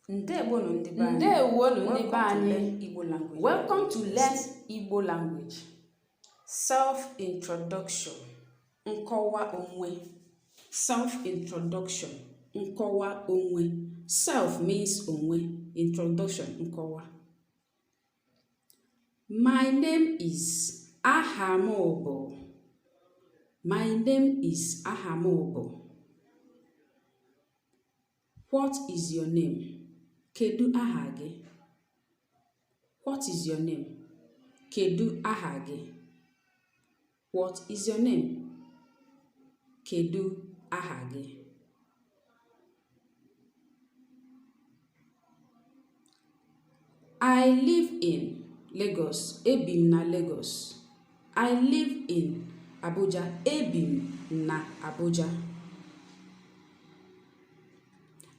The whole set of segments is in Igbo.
Ndewonu ndị be anyị. Welcome to Learn Igbo Language. Self-introduction. Nkọwa onwe. Self-introduction. Nkọwa onwe. Self means onwe. Introduction nkọwa. My name is Ahamobo. My name is Ahamobo. What is your name? Kedu aha gị? What is your name? Kedu aha gị? What is your name? Kedu aha gị? I live in Lagos. Ebi m na Lagos. I live in Abuja. Ebi m na Abuja.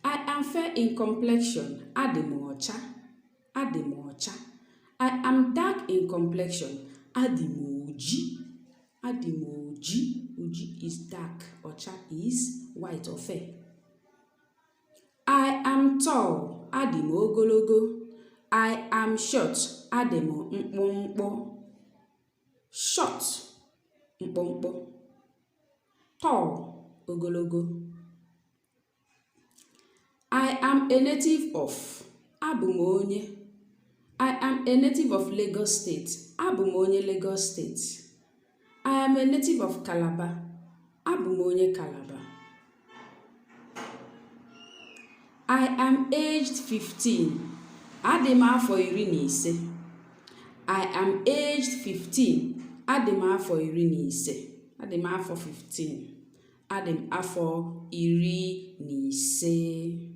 I am fair in complexion. Adị m ọcha. Adị m ọcha. I am dark in complexion. Adị m oji. Adị m oji. Oji is dark. Ọcha is white or fair. I am tall. Adị m ogologo. I am short. Adị m mkpụmkpụ. Short, mkpụmkpụ. Tall, ogologo. I am a native of. Abụ m onye. I am a native of Lagos State. Abụ m onye Lagos State. I am a native of Calabar. Abụ m onye Calabar. I am aged 15. Adị m afọ 15. I am aged 15. Adị m afọ 15. Adị m afọ 15. Adị m afọ 15.